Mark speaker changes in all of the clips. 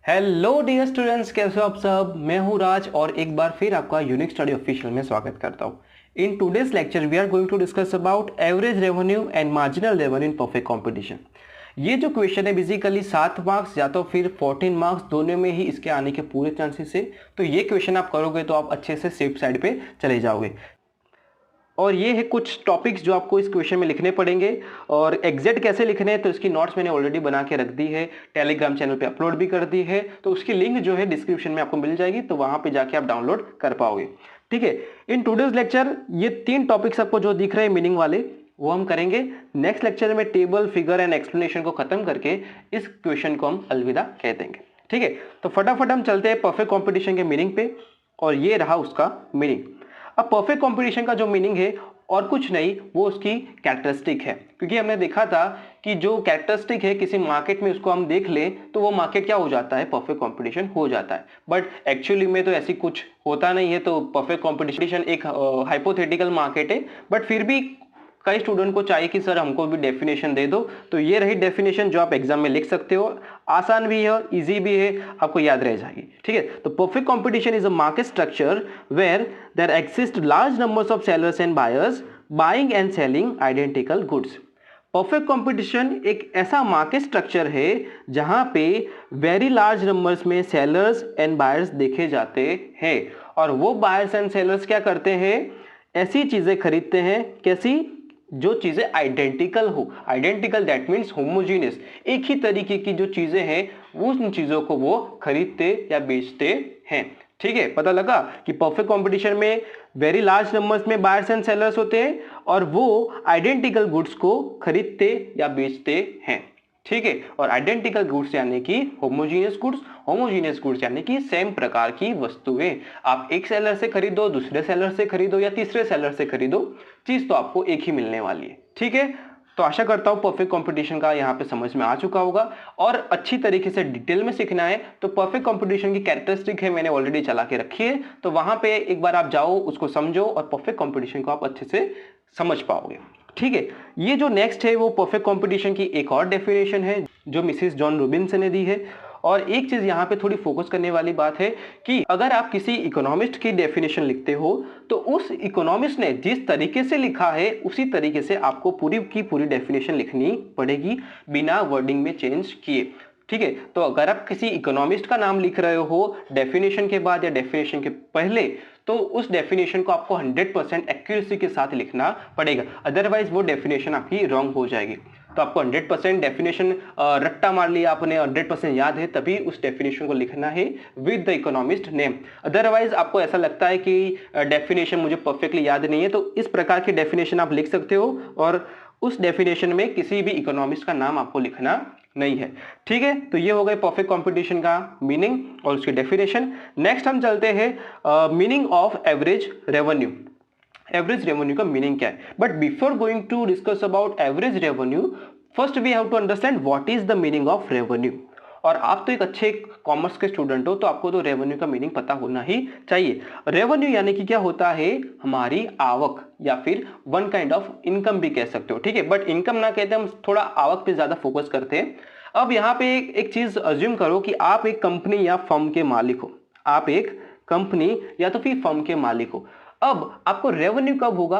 Speaker 1: Hello dear students, कैसे हो आप सब। मैं हूं राज और एक बार फिर आपका यूनिक स्टडी ऑफिशियल में स्वागत करता हूं। In today's lecture we are going to discuss about average revenue and marginal revenue in perfect competition. ये जो क्वेश्चन है बेसिकली 7 मार्क्स या तो फिर 14 मार्क्स, दोनों में ही इसके आने के पूरे चांसेस है। तो ये क्वेश्चन आप करोगे तो आप अच्छे से सेफ साइड पे चले जाओगे। और ये है कुछ टॉपिक्स जो आपको इस क्वेश्चन में लिखने पड़ेंगे और एग्जैक्ट कैसे लिखने हैं तो इसकी नोट्स मैंने ऑलरेडी बना के रख दी है, टेलीग्राम चैनल पे अपलोड भी कर दी है। तो उसकी लिंक जो है डिस्क्रिप्शन में आपको मिल जाएगी, तो वहां पे जाके आप डाउनलोड कर पाओगे। ठीक है, इन टुडेज लेक्चर ये 3 टॉपिक्स आपको जो दिख रहे हैं मीनिंग वाले वो हम करेंगे। नेक्स्ट लेक्चर में टेबल, फिगर एंड एक्सप्लेनेशन को खत्म करके इस क्वेश्चन को हम अलविदा कह देंगे। ठीक है, तो फटाफट हम चलते हैं परफेक्ट कॉम्पिटिशन के मीनिंग पे। और ये रहा उसका मीनिंग। अब परफेक्ट कंपटीशन का जो मीनिंग है और कुछ नहीं, वो उसकी कैरेक्टरिस्टिक है। क्योंकि हमने देखा था कि जो कैरेक्टरिस्टिक है किसी मार्केट में उसको हम देख लें तो वो मार्केट क्या हो जाता है, परफेक्ट कंपटीशन हो जाता है। बट एक्चुअली में तो ऐसी कुछ होता नहीं है। तो परफेक्ट कंपटीशन एक हाइपोथेटिकल मार्केट है, बट फिर भी कई स्टूडेंट को चाहिए कि सर हमको भी डेफिनेशन दे दो। तो ये रही डेफिनेशन जो आप एग्जाम में लिख सकते हो। आसान भी है, इजी भी है, आपको याद रह जाएगी। ठीक है, तो perfect competition is a market structure where there exist large numbers of sellers and buyers buying and selling identical goods. Perfect competition एक ऐसा मार्केट स्ट्रक्चर है जहां पे वेरी लार्ज नंबर्स में सेलर्स एंड बायर्स देखे जाते हैं। और वो बायर्स एंड सेलर्स क्या करते हैं, ऐसी चीजें खरीदते हैं, कैसी, जो चीजें आइडेंटिकल हो। आइडेंटिकल दैट मीन्स होमोजीनियस, एक ही तरीके की जो चीजें हैं वो उन चीजों को वो खरीदते या बेचते हैं। ठीक है, पता लगा कि परफेक्ट कंपटीशन में वेरी लार्ज नंबर्स में बायर्स एंड सेलर्स होते हैं और वो आइडेंटिकल गुड्स को खरीदते या बेचते हैं। ठीक है, और आइडेंटिकल गुड्स यानी कि होमोजीनियस गुड्स, होमोजीनियस गुड्स यानी कि सेम प्रकार की वस्तुएं। आप एक सेलर से खरीदो, दूसरे सेलर से खरीदो या तीसरे सेलर से खरीदो, चीज तो आपको एक ही मिलने वाली है। ठीक है, तो आशा करता हूं परफेक्ट कंपटीशन का यहां पे समझ में आ चुका होगा। और अच्छी तरीके से डिटेल में सीखना है तो परफेक्ट कंपटीशन की कैरेक्टरिस्टिक है मैंने ऑलरेडी चला के रखी है, तो वहां पे एक बार आप जाओ, उसको समझो और परफेक्ट कंपटीशन को आप अच्छे से समझ पाओगे। ठीक है, ये जो नेक्स्ट है वो परफेक्ट कंपटीशन की एक और डेफिनेशन है जो मिसिस जॉन रूबिन्सन ने दी है। और एक चीज यहाँ पे थोड़ी फोकस करने वाली बात है कि अगर आप किसी इकोनॉमिस्ट की डेफिनेशन लिखते हो तो उस इकोनॉमिस्ट ने जिस तरीके से लिखा है उसी तरीके से आपको पूरी की पूरी डेफिनेशन लिखनी पड़ेगी, बिना वर्डिंग में चेंज किए। ठीक है, तो अगर आप किसी इकोनॉमिस्ट का नाम लिख रहे हो डेफिनेशन के बाद या डेफिनेशन के पहले, तो उस डेफिनेशन को आपको 100% एक्यूरेसी के साथ लिखना पड़ेगा, अदरवाइज वो डेफिनेशन आपकी रॉन्ग हो जाएगी। तो आपको 100% डेफिनेशन रट्टा मार लिया आपने, 100% याद है, तभी उस डेफिनेशन को लिखना है with the economist name. Otherwise आपको ऐसा लगता है कि डेफिनेशन मुझे परफेक्टली याद नहीं है, तो इस प्रकार की डेफिनेशन आप लिख सकते हो और उस डेफिनेशन में किसी भी इकोनॉमिस्ट का नाम आपको लिखना नहीं है। ठीक है, तो ये हो गए परफेक्ट कंपटीशन का मीनिंग और उसकी डेफिनेशन। नेक्स्ट हम चलते हैं meaning of average revenue. Average revenue का मीनिंग क्या है, but before going to discuss about average revenue, first we have to understand what is the meaning of revenue. और आप तो एक अच्छे कॉमर्स के स्टूडेंट हो, तो आपको तो रेवेन्यू का मीनिंग पता होना ही चाहिए। रेवेन्यू यानी कि क्या होता है, हमारी आवक या फिर वन काइंड ऑफ इनकम भी कह सकते हो। ठीक है, बट इनकम ना कहते, हम थोड़ा आवक पे ज्यादा फोकस करते हैं। अब यहाँ पे एक चीज अज्यूम करो कि आप एक कंपनी या फर्म के मालिक हो, आप एक कंपनी या तो फिर फर्म के मालिक हो। अब आपको रेवेन्यू कब होगा,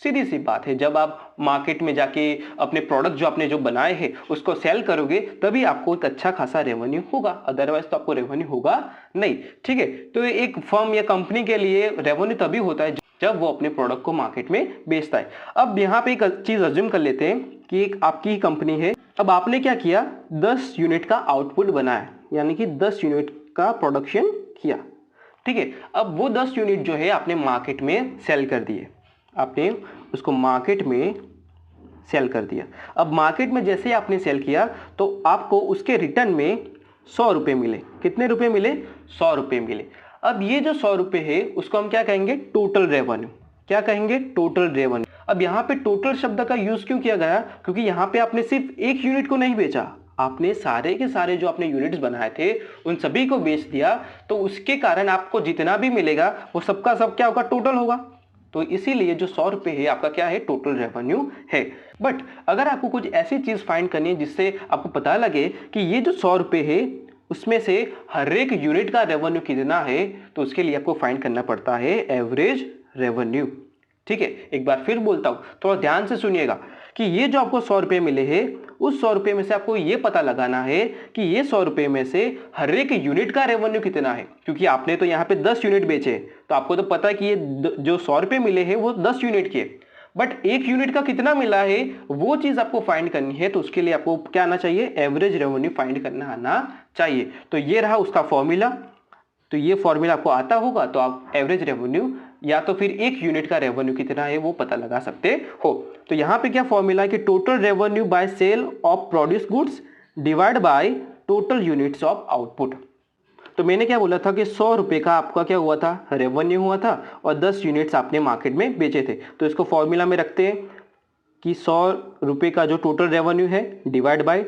Speaker 1: सीधी सी बात है, जब आप मार्केट में जाके अपने प्रोडक्ट जो आपने जो बनाए हैं उसको सेल करोगे, तभी आपको एक अच्छा खासा रेवेन्यू होगा, अदरवाइज तो आपको रेवेन्यू होगा नहीं। ठीक है, तो एक फर्म या कंपनी के लिए रेवेन्यू तभी होता है जब वो अपने प्रोडक्ट को मार्केट में बेचता है। अब यहाँ पे एक चीज अज्यूम कर लेते हैं कि एक आपकी ही कंपनी है। अब आपने क्या किया, 10 यूनिट का आउटपुट बनाया, यानी कि 10 यूनिट का प्रोडक्शन किया। ठीक है, अब वो 10 यूनिट जो है आपने मार्केट में सेल कर दिए, आपने उसको मार्केट में सेल कर दिया। अब मार्केट में जैसे आपने सेल किया तो आपको उसके रिटर्न में 100 रुपये मिले। कितने रुपए मिले, 100 रुपये मिले। अब ये जो 100 रुपये है उसको हम क्या कहेंगे, टोटल रेवेन्यू। क्या कहेंगे, टोटल रेवेन्यू। अब यहाँ पे टोटल शब्द का यूज क्यों किया गया, क्योंकि यहाँ पे आपने सिर्फ एक यूनिट को नहीं बेचा, आपने सारे के सारे जो आपने यूनिट्स बनाए थे उन सभी को बेच दिया। तो उसके कारण आपको जितना भी मिलेगा वो सबका सब क्या होगा, टोटल होगा। तो इसीलिए जो 100 रुपये है आपका क्या है, टोटल रेवेन्यू है। बट अगर आपको कुछ ऐसी चीज फाइंड करनी है जिससे आपको पता लगे कि ये जो 100 रुपये है उसमें से हर एक यूनिट का रेवेन्यू कितना है, तो उसके लिए आपको फाइंड करना पड़ता है एवरेज रेवेन्यू। ठीक है, एक बार फिर बोलता हूं, थोड़ा ध्यान से सुनिएगा कि ये जो आपको 100 रुपए मिले हैं, उस 100 रुपए में से आपको ये पता लगाना है कि ये 100 रुपए में से हर एक यूनिट का रेवेन्यू कितना है। क्योंकि आपने तो यहाँ पे 10 यूनिट बेचे, तो आपको तो पता है कि ये जो 100 रुपए मिले हैं वो 10 यूनिट के, बट एक यूनिट का कितना मिला है वो चीज आपको फाइंड करनी है। तो उसके लिए आपको क्या आना चाहिए, एवरेज रेवेन्यू फाइंड करना आना चाहिए। तो ये रहा उसका फॉर्मूला। तो ये फॉर्मूला आपको आता होगा तो आप एवरेज रेवेन्यू या तो फिर एक यूनिट का रेवेन्यू कितना है वो पता लगा सकते हो। तो यहां पे क्या फॉर्मूला है कि total revenue by sale of produce goods divide by total units of output. तो मैंने क्या बोला था कि 100 रुपए का आपका क्या हुआ था, रेवेन्यू हुआ था, और 10 यूनिट्स आपने मार्केट में बेचे थे। तो इसको फॉर्मूला में रखते हैं कि 100 रुपए का जो टोटल रेवेन्यू है डिवाइड बाय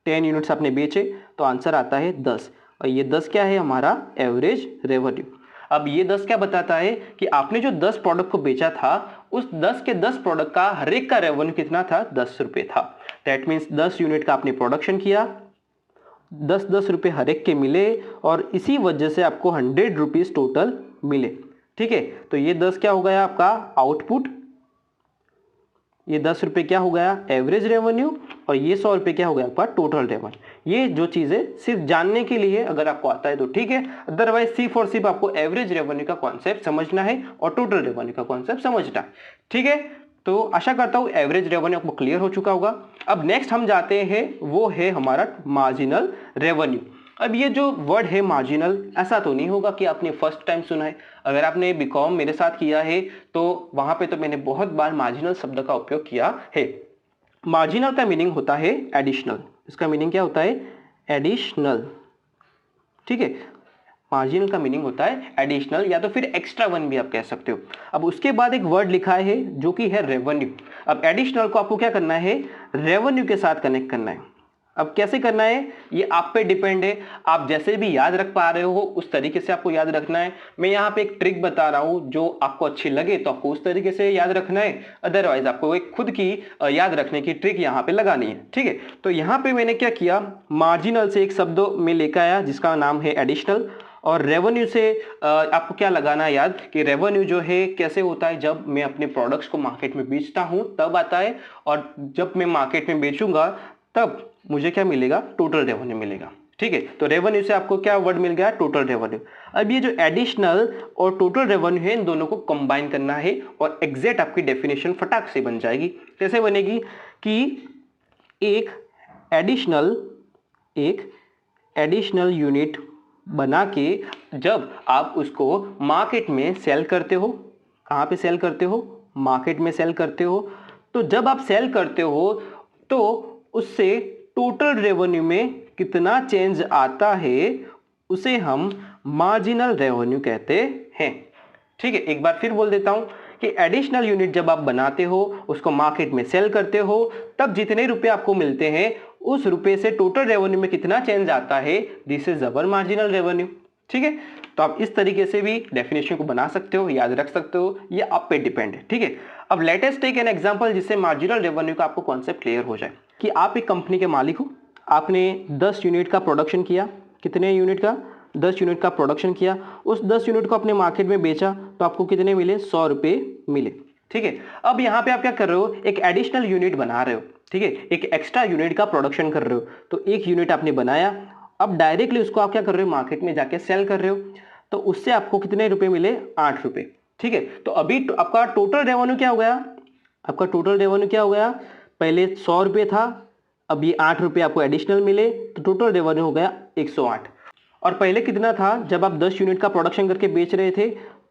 Speaker 1: 10 यूनिट्स आपने बेचे, तो आंसर आता है 10। और ये 10 क्या है, हमारा एवरेज रेवेन्यू। अब ये 10 क्या बताता है कि आपने जो 10 प्रोडक्ट को बेचा था, उस 10 के 10 प्रोडक्ट का हर एक का रेवेन्यू कितना था, 10 रुपए था। दैट मीन्स 10 यूनिट का आपने प्रोडक्शन किया, 10-10 रुपए हर एक के मिले, और इसी वजह से आपको 100 रुपीज टोटल मिले। ठीक है, तो ये 10 क्या हो गया आपका आउटपुट, ये 10 रुपए क्या हो गया एवरेज रेवेन्यू, और ये 100 रुपए क्या हो गया आपका टोटल रेवेन्यू। ये जो चीजें सिर्फ जानने के लिए अगर आपको आता है तो ठीक है, अदरवाइज सिर्फ और सिर्फ आपको एवरेज रेवेन्यू का कॉन्सेप्ट समझना है और टोटल रेवेन्यू का कॉन्सेप्ट समझना है। ठीक है, तो आशा करता हूं एवरेज रेवेन्यू आपको क्लियर हो चुका होगा। अब नेक्स्ट हम जाते हैं, वो है हमारा मार्जिनल रेवेन्यू। अब ये जो वर्ड है मार्जिनल, ऐसा तो नहीं होगा कि आपने फर्स्ट टाइम सुना है। अगर आपने बीकॉम मेरे साथ किया है तो वहां पे तो मैंने बहुत बार मार्जिनल शब्द का उपयोग किया है। मार्जिनल का मीनिंग होता है एडिशनल। इसका मीनिंग क्या होता है, एडिशनल। ठीक है, मार्जिनल का मीनिंग होता है एडिशनल या तो फिर एक्स्ट्रा वन भी आप कह सकते हो। अब उसके बाद एक वर्ड लिखा है जो कि है रेवेन्यू। अब एडिशनल को आपको क्या करना है, रेवेन्यू के साथ कनेक्ट करना है। अब कैसे करना है ये आप पे डिपेंड है, आप जैसे भी याद रख पा रहे हो उस तरीके से आपको याद रखना है। मैं यहाँ पे एक ट्रिक बता रहा हूँ, जो आपको अच्छी लगे तो आपको उस तरीके से याद रखना है, अदरवाइज आपको एक खुद की याद रखने की ट्रिक यहाँ पे लगानी है। ठीक है, तो यहाँ पे मैंने क्या किया, मार्जिनल से एक शब्द में लेकर आया जिसका नाम है एडिशनल, और रेवेन्यू से आपको क्या लगाना है याद कि रेवेन्यू जो है कैसे होता है, जब मैं अपने प्रोडक्ट्स को मार्केट में बेचता हूं तब आता है, और जब मैं मार्केट में बेचूंगा तब मुझे क्या मिलेगा, टोटल रेवेन्यू मिलेगा। ठीक है, तो रेवेन्यू से आपको क्या वर्ड मिल गया, टोटल रेवेन्यू। अब ये जो एडिशनल और टोटल रेवेन्यू है इन दोनों को कंबाइन करना है और एग्जैक्ट आपकी डेफिनेशन फटाक से बन जाएगी। कैसे बनेगी कि एक एडिशनल यूनिट बना के जब आप उसको मार्केट में सेल करते हो, कहाँ पे सेल करते हो, मार्केट में सेल करते हो, तो जब आप सेल करते हो तो उससे टोटल रेवेन्यू में कितना चेंज आता है उसे हम मार्जिनल रेवेन्यू कहते हैं। ठीक है, एक बार फिर बोल देता हूं कि एडिशनल यूनिट जब आप बनाते हो, उसको मार्केट में सेल करते हो, तब जितने रुपए आपको मिलते हैं उस रुपए से टोटल रेवेन्यू में कितना चेंज आता है, this is our marginal revenue. ठीक है, तो आप इस तरीके से भी डेफिनेशन को बना सकते हो, याद रख सकते हो, ये आप पे डिपेंड है। ठीक है, अब लेटेस्ट टेक एन एग्जांपल जिससे मार्जिनल रेवेन्यू का आपको कॉन्सेप्ट क्लियर हो जाए कि आप एक कंपनी के मालिक हो, आपने 10 यूनिट का प्रोडक्शन किया, कितने यूनिट का, 10 यूनिट का प्रोडक्शन किया, उस 10 यूनिट को अपने मार्केट में बेचा तो आपको कितने मिले, 100 रुपए मिले। ठीक है, अब यहाँ पे आप क्या कर रहे हो, एक एडिशनल यूनिट बना रहे हो। ठीक है, एक एक्स्ट्रा यूनिट का प्रोडक्शन कर रहे हो, तो एक यूनिट आपने बनाया, अब डायरेक्टली उसको आप क्या कर रहे हो, मार्केट में जाके सेल कर रहे हो, तो उससे आपको कितने रुपए मिले, 8 रुपए। ठीक है, तो अभी आपका टोटल रेवेन्यू क्या हो गया, आपका टोटल रेवेन्यू क्या हो गया, पहले 100 रुपए था, अब ये 8 रुपए आपको एडिशनल मिले, तो टोटल रेवेन्यू हो गया 108। और पहले कितना था, जब आप 10 यूनिट का प्रोडक्शन करके बेच रहे थे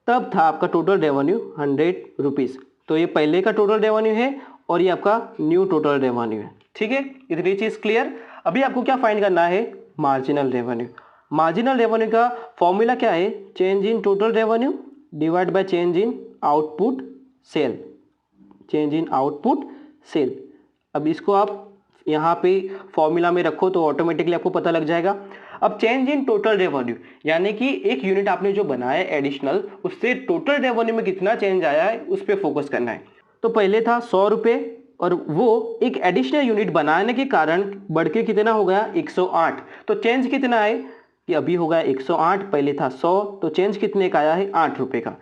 Speaker 1: तब था आपका टोटल रेवेन्यू 100 रुपीज। तो ये पहले का टोटल रेवेन्यू है और ये आपका न्यू टोटल रेवेन्यू है। ठीक है, इतनी चीज क्लियर। अभी आपको क्या फाइंड करना है, मार्जिनल रेवेन्यू। मार्जिनल रेवेन्यू का फॉर्मूला क्या है, change in total revenue divide by change in output sale, change in output sale. अब इसको आप यहाँ पे फॉर्मूला में रखो तो ऑटोमेटिकली आपको पता लग जाएगा। अब चेंज इन टोटल रेवेन्यू यानी कि एक यूनिट आपने जो बनाया एडिशनल, उससे टोटल रेवेन्यू में कितना चेंज आया है उस पर फोकस करना है। तो पहले था 100 रुपए और वो एक एडिशनल यूनिट बनाने के कारण बढ़ के कितना हो गया, 108। तो चेंज कितना है, कि अभी हो गया 108, पहले था 100, तो चेंज कितने का आया है 8 रुपये का।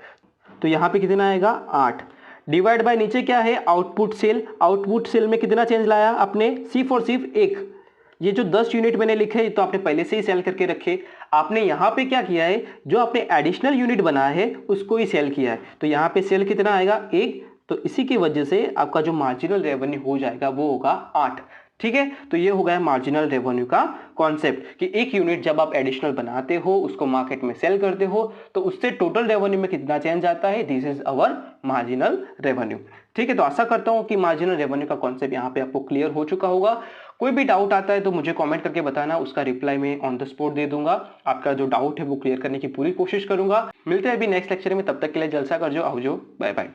Speaker 1: तो यहाँ पे कितना आएगा 8, डिवाइड बाय नीचे क्या है आउटपुट सेल, आउटपुट सेल में कितना चेंज लाया आपने, सिर्फ और सिर्फ 1। ये जो 10 यूनिट मैंने लिखे तो आपने पहले से ही सेल करके रखे, आपने यहाँ पे क्या किया है, जो आपने एडिशनल यूनिट बनाया है उसको ही सेल किया है, तो यहाँ पे सेल कितना आएगा 1, तो इसी की वजह से आपका जो मार्जिनल रेवेन्यू हो जाएगा वो होगा 8। ठीक है, तो ये हो गया मार्जिनल रेवेन्यू का कॉन्सेप्ट कि एक यूनिट जब आप एडिशनल बनाते हो उसको मार्केट में सेल करते हो तो उससे टोटल रेवेन्यू में कितना चेंज आता है, this is our marginal revenue. ठीक है, तो आशा करता हूं कि मार्जिनल रेवेन्यू का कॉन्सेप्ट यहाँ पे आपको क्लियर हो चुका होगा। कोई भी डाउट आता है तो मुझे कमेंट करके बताना, उसका रिप्लाई मैं ऑन द स्पॉट दे दूंगा। आपका जो डाउट है वो क्लियर करने की पूरी कोशिश करूंगा। मिलते हैं अभी नेक्स्ट लेक्चर में, तब तक के लिए जलसा कर जो, आओ जो, बाय बाय।